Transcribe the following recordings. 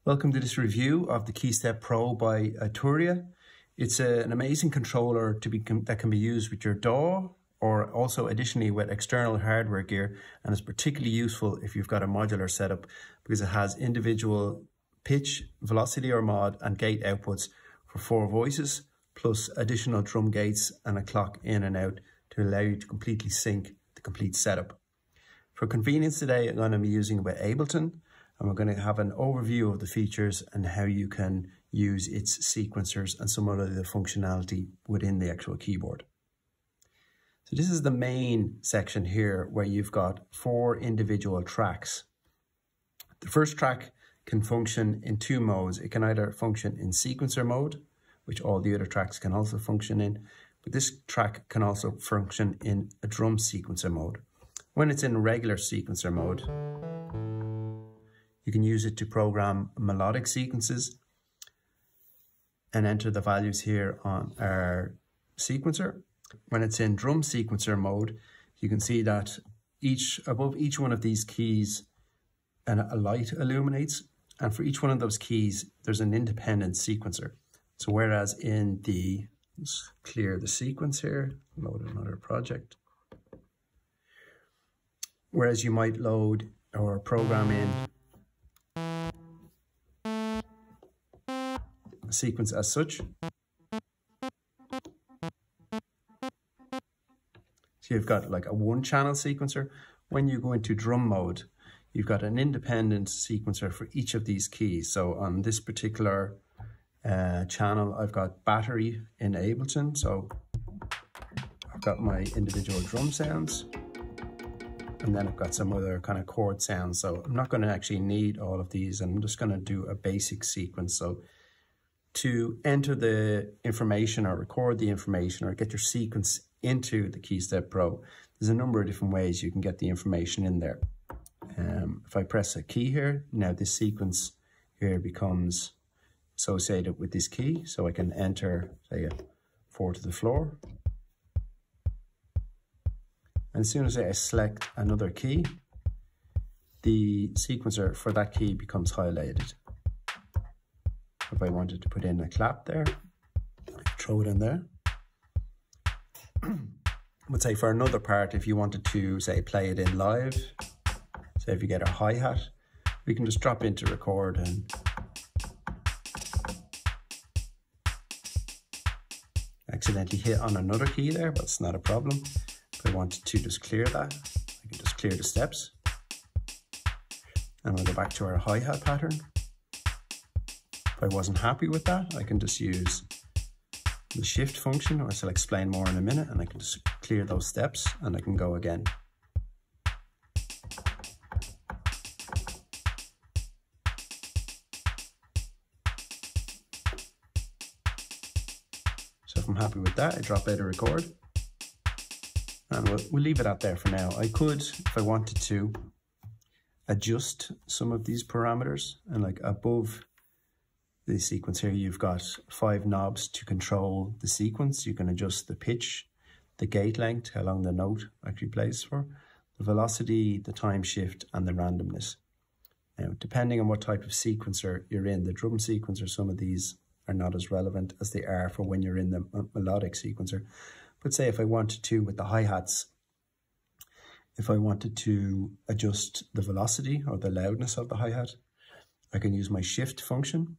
Welcome to this review of the KeyStep Pro by Arturia. It's an amazing controller that can be used with your DAW or also additionally with external hardware gear, and it's particularly useful if you've got a modular setup because it has individual pitch, velocity or mod and gate outputs for 4 voices plus additional drum gates and a clock in and out to allow you to completely sync the complete setup. For convenience today, I'm going to be using it with Ableton. And we're going to have an overview of the features and how you can use its sequencers and some of the functionality within the actual keyboard. So this is the main section here where you've got 4 individual tracks. The first track can function in 2 modes. It can either function in sequencer mode, which all the other tracks can also function in, but this track can also function in a drum sequencer mode. When it's in regular sequencer mode, you can use it to program melodic sequences and enter the values here on our sequencer. When it's in drum sequencer mode, you can see that above each one of these keys a light illuminates, and for each one of those keys there's an independent sequencer. So whereas in let's clear the sequence here, load another project. Whereas you might load or program in sequence as such. So you've got like a 1-channel sequencer. When you go into drum mode, you've got an independent sequencer for each of these keys. So on this particular channel, I've got battery in Ableton. So I've got my individual drum sounds, and then I've got some other kind of chord sounds. So I'm not going to actually need all of these. I'm just going to do a basic sequence. So to enter the information or record the information or get your sequence into the KeyStep Pro, there's a number of different ways you can get the information in there. If I press a key here, now this sequence here becomes associated with this key. So I can enter, say, a 4 to the floor. And as soon as I select another key, the sequencer for that key becomes highlighted. If I wanted to put in a clap there, I throw it in there. But say for another part, if you wanted to, say, play it in live, say if you get a hi-hat, we can just drop into record and accidentally hit on another key there, but it's not a problem. If I wanted to just clear that, I can just clear the steps. And we'll go back to our hi-hat pattern. If I wasn't happy with that, I can just use the shift function, which I'll explain more in a minute, and I can just clear those steps and I can go again. So if I'm happy with that, I drop out of record, and we'll leave it out there for now. I could, if I wanted to, adjust some of these parameters, and like above the sequence here, you've got 5 knobs to control the sequence. You can adjust the pitch, the gate length, how long the note actually plays for, the velocity, the time shift, and the randomness. Now, depending on what type of sequencer you're in, the drum sequencer, some of these are not as relevant as they are for when you're in the melodic sequencer. But say if I wanted to, with the hi-hats, if I wanted to adjust the velocity or the loudness of the hi-hat, I can use my shift function,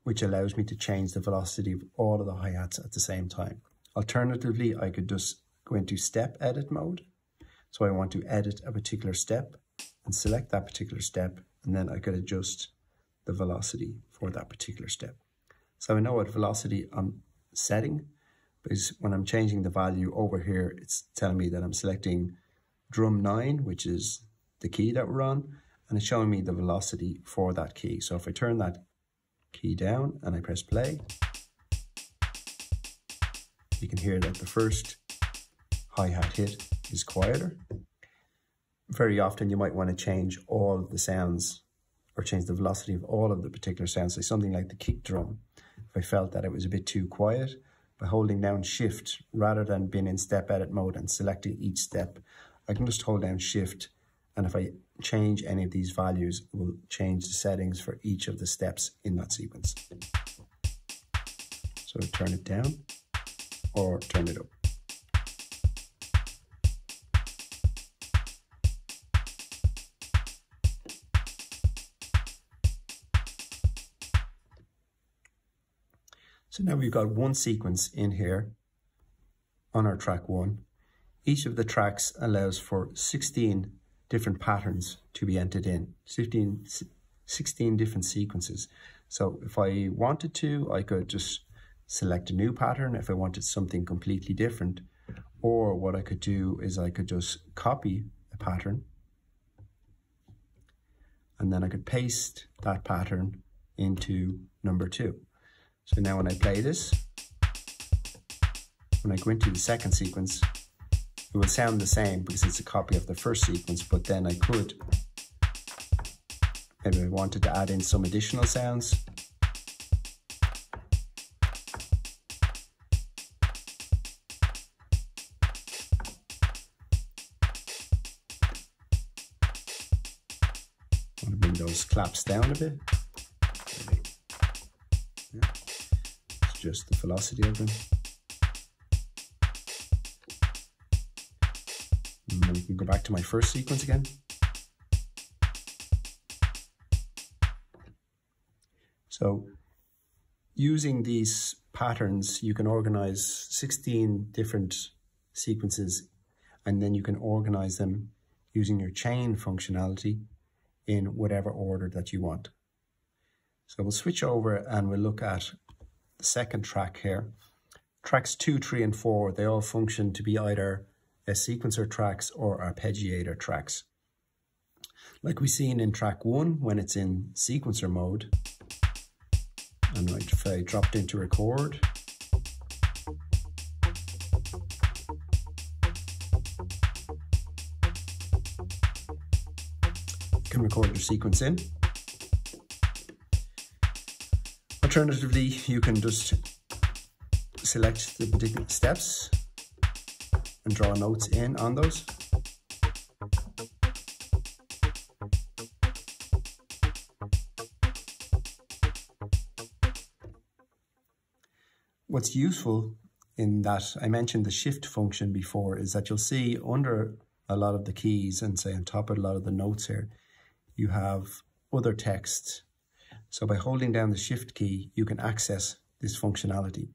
which allows me to change the velocity of all of the hi-hats at the same time. Alternatively, I could just go into step edit mode. So I want to edit a particular step and select that particular step, and then I could adjust the velocity for that particular step. So I know what velocity I'm setting, because when I'm changing the value over here, it's telling me that I'm selecting drum 9, which is the key that we're on, and it's showing me the velocity for that key. So if I turn that key down and I press play, you can hear that the first hi-hat hit is quieter. Very often you might want to change all of the sounds or change the velocity of all of the particular sounds. So something like the kick drum, if I felt that it was a bit too quiet, by holding down shift rather than being in step edit mode and selecting each step, I can just hold down shift, and if I change any of these values, it will change the settings for each of the steps in that sequence. So turn it down or turn it up. So now we've got one sequence in here on our track 1. Each of the tracks allows for 16 different patterns to be entered in, 16 different sequences. So if I wanted to, I could just select a new pattern if I wanted something completely different. Or what I could do is I could just copy a pattern and then I could paste that pattern into number 2. So now when I play this, when I go into the second sequence, it will sound the same because it's a copy of the first sequence, but then I could, maybe I wanted to add in some additional sounds. I want to bring those claps down a bit. Yeah. It's just the velocity of them. And then we can go back to my first sequence again. So using these patterns, you can organize 16 different sequences, and then you can organize them using your chain functionality in whatever order that you want. So we'll switch over and we'll look at the second track here. Tracks 2, 3, and 4, they all function to be either sequencer tracks or arpeggiator tracks. Like we've seen in track 1 when it's in sequencer mode, and if I dropped into record, you can record your sequence in. Alternatively, you can just select the particular steps and draw notes in on those. What's useful in that, I mentioned the shift function before, is that you'll see under a lot of the keys and say on top of a lot of the notes here, you have other text. So by holding down the shift key, you can access this functionality.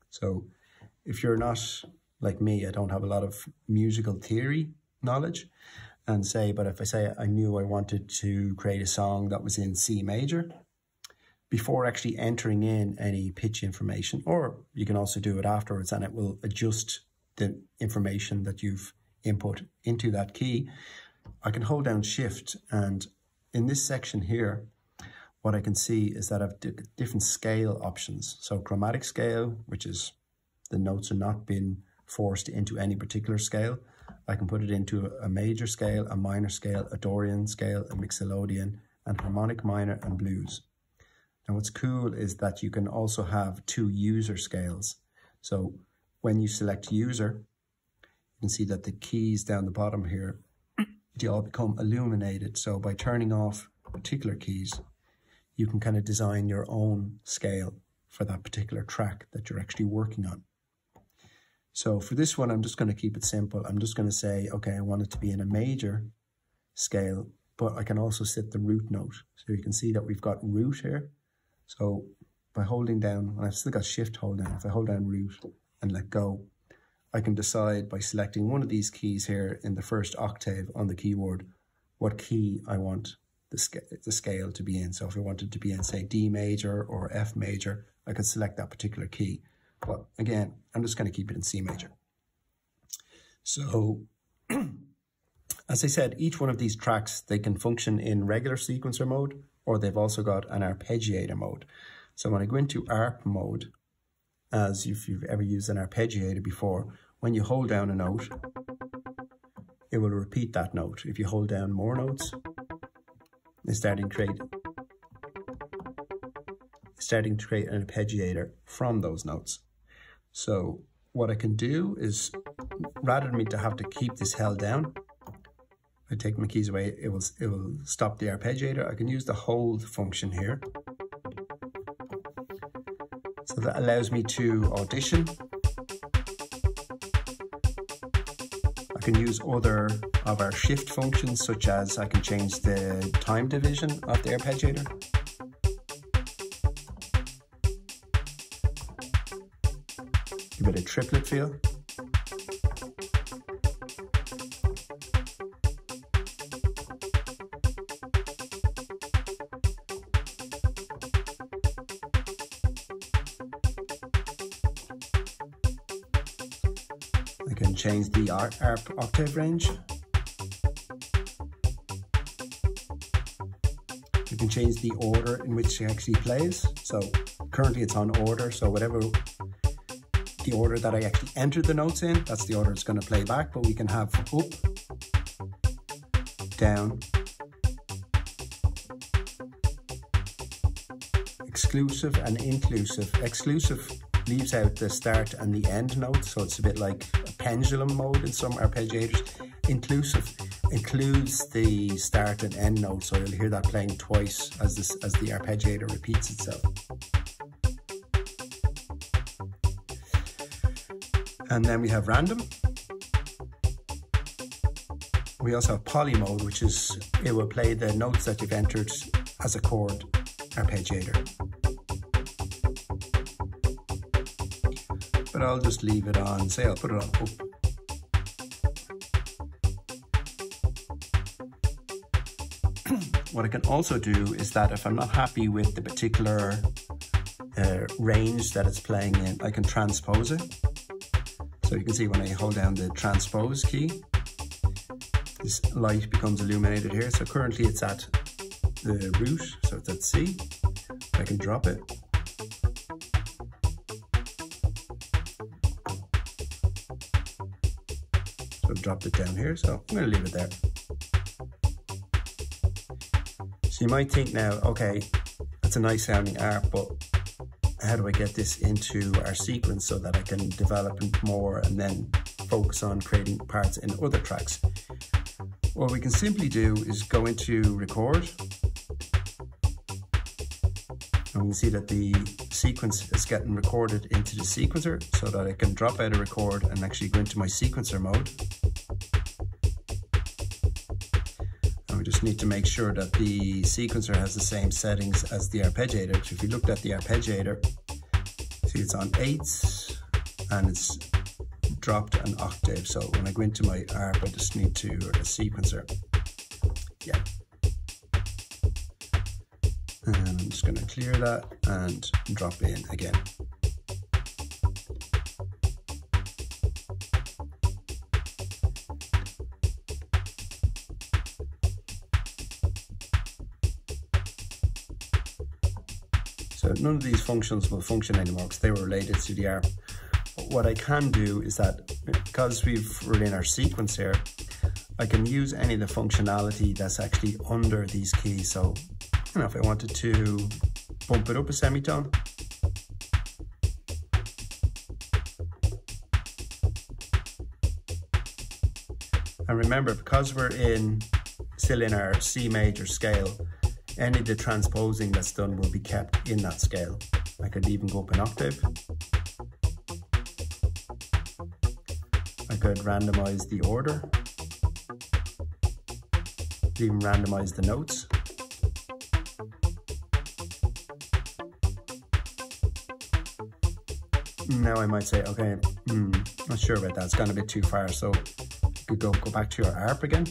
So if you're not like me, I don't have a lot of musical theory knowledge, and but if I say I knew I wanted to create a song that was in C major, before actually entering in any pitch information, or you can also do it afterwards and it will adjust the information that you've input into that key, I can hold down shift, and in this section here, what I can see is that I've different scale options. So chromatic scale, which is the notes are not being forced into any particular scale. I can put it into a major scale, a minor scale, a Dorian scale, a mixolydian, and harmonic minor and blues. And what's cool is that you can also have 2 user scales. So when you select user, you can see that the keys down the bottom here, they all become illuminated. So by turning off particular keys, you can kind of design your own scale for that particular track that you're actually working on. So for this one, I'm just going to keep it simple. I'm just going to say, okay, I want it to be in a major scale, but I can also set the root note. So you can see that we've got root here. So by holding down, and I've still got shift hold down, if I hold down root and let go, I can decide by selecting one of these keys here in the first octave on the keyboard, what key I want the scale to be in. So if I wanted to be in, say, D major or F major, I could select that particular key. But again, I'm just going to keep it in C major. So as I said, each one of these tracks, they can function in regular sequencer mode, or they've also got an arpeggiator mode. So when I go into ARP mode, as if you've ever used an arpeggiator before, when you hold down a note, it will repeat that note. If you hold down more notes, it's starting to create an arpeggiator from those notes. So what I can do is, rather than me to have to keep this held down, I take my keys away, it will stop the arpeggiator. I can use the hold function here. So that allows me to audition. I can use other of our shift functions, such as I can change the time division of the arpeggiator. Give it a triplet feel. I can change the octave range. You can change the order in which it actually plays. So currently it's on order, so whatever the order that I actually entered the notes in, that's the order it's going to play back, but we can have up, down, exclusive and inclusive. Exclusive leaves out the start and the end note, so it's a bit like a pendulum mode in some arpeggiators. Inclusive includes the start and end note, so you'll hear that playing twice as the arpeggiator repeats itself. And then we have random. We also have poly mode, which is, it will play the notes that you've entered as a chord arpeggiator. But I'll just leave it on, say I'll put it on up. What I can also do is that if I'm not happy with the particular range that it's playing in, I can transpose it. So you can see when I hold down the transpose key, this light becomes illuminated here. So currently it's at the root, so it's at C. I can drop it. So I've dropped it down here, so I'm going to leave it there. So you might think now, okay, that's a nice sounding arp, but how do I get this into our sequence so that I can develop it more and then focus on creating parts in other tracks? What we can simply do is go into record, and we can see that the sequence is getting recorded into the sequencer, so that I can drop out of record and actually go into my sequencer mode. And we just need to make sure that the sequencer has the same settings as the arpeggiator. So if you looked at the arpeggiator, see it's on 8ths and it's dropped an octave. So when I go into my arp, I just need to, or the sequencer, yeah. And I'm just going to clear that and drop in again. So none of these functions will function anymore because they were related to the arp. But what I can do is that because we're in our sequence here, I can use any of the functionality that's actually under these keys. So, you know, if I wanted to bump it up a semitone, and remember, because we're still in our C major scale, any of the transposing that's done will be kept in that scale. I could even go up an octave. I could randomize the order, even randomize the notes. Now I might say, okay, not sure about that, it's gone a bit too far, so you could go back to your arp again.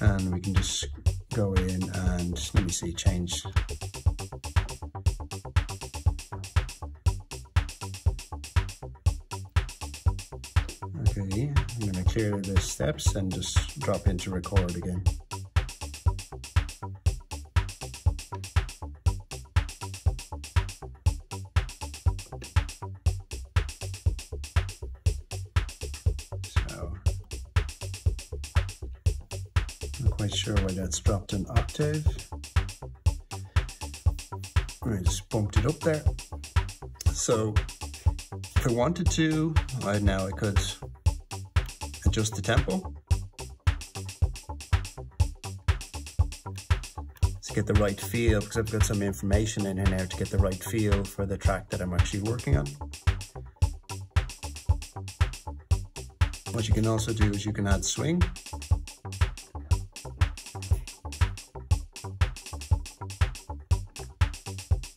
And we can just go in and, let me see, change. Okay, I'm going to clear the steps and just drop into record again. Quite sure why that's dropped an octave. I just bumped it up there. So if I wanted to, now I could adjust the tempo. To get the right feel, because I've got some information in there to get the right feel for the track that I'm actually working on. What you can also do is you can add swing.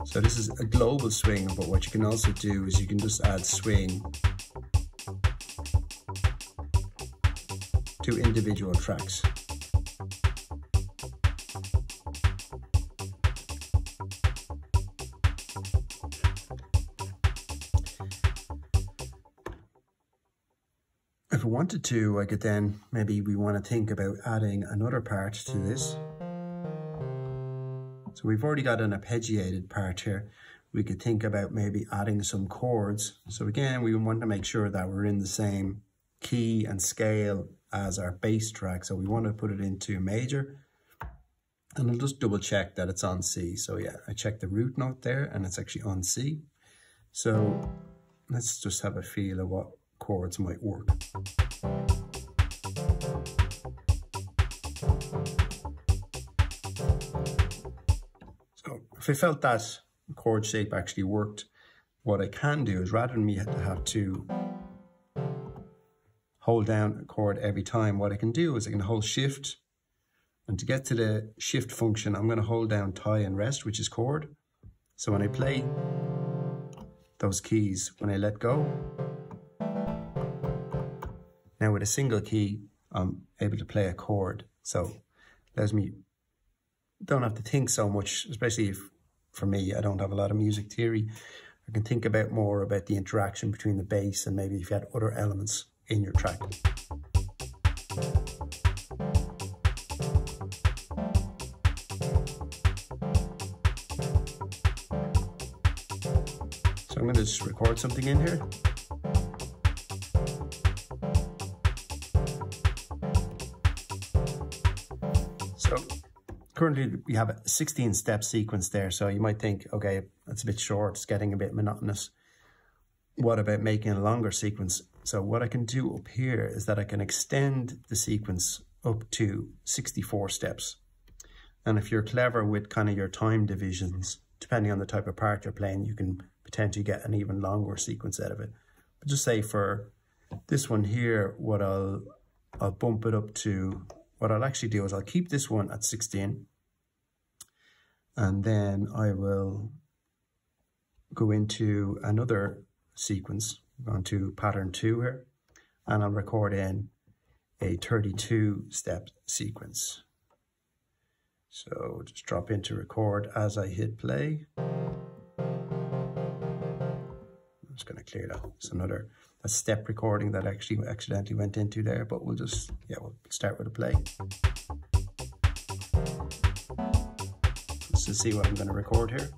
So this is a global swing, but what you can also do is you can just add swing to individual tracks. If I wanted to, I could then, maybe we want to think about adding another part to this. So we've already got an arpeggiated part here. We could think about maybe adding some chords. So again, we want to make sure that we're in the same key and scale as our bass track. So we want to put it into major. And I'll just double check that it's on C. So yeah, I checked the root note there and it's actually on C. So let's just have a feel of what chords might work. So if I felt that chord shape actually worked, what I can do is rather than me have to hold down a chord every time, what I can do is I can hold shift, and to get to the shift function, I'm going to hold down tie and rest, which is chord. So when I play those keys, when I let go, now with a single key, I'm able to play a chord. So it allows me, don't have to think so much, especially if, for me, I don't have a lot of music theory. I can think about more about the interaction between the bass and maybe if you had other elements in your track. So I'm going to just record something in here. So currently we have a 16-step sequence there, so you might think, okay, that's a bit short, it's getting a bit monotonous. What about making a longer sequence? So what I can do up here is that I can extend the sequence up to 64 steps. And if you're clever with kind of your time divisions, depending on the type of part you're playing, you can potentially get an even longer sequence out of it. But just say for this one here, what I'll bump it up to, what I'll actually do is I'll keep this one at 16, and then I will go into another sequence, onto pattern 2 here, and I'll record in a 32-step sequence. So just drop into record as I hit play. I'm just going to clear that. It's another step recording that actually accidentally went into there, but we'll just, yeah, we'll start with a play. Just to see what I'm going to record here.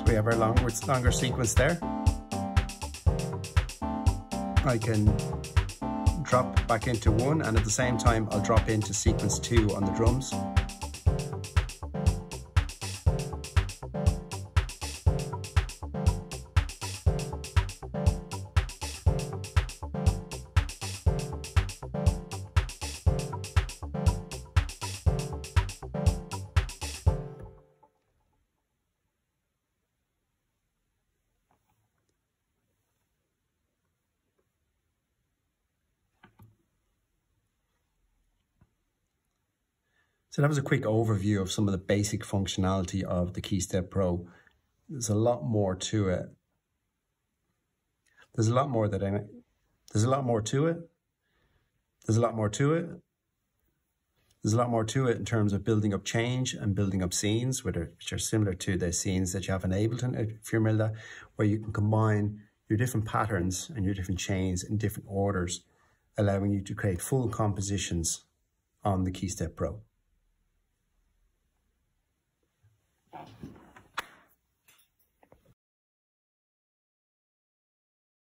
We have our longer sequence there. I can drop back into 1, and at the same time I'll drop into sequence 2 on the drums. So that was a quick overview of some of the basic functionality of the KeyStep Pro. There's a lot more to it. There's a lot more to it. There's a lot more to it in terms of building up change and building up scenes, which are similar to the scenes that you have in Ableton, if you remember that, where you can combine your different patterns and your different chains in different orders, allowing you to create full compositions on the KeyStep Pro.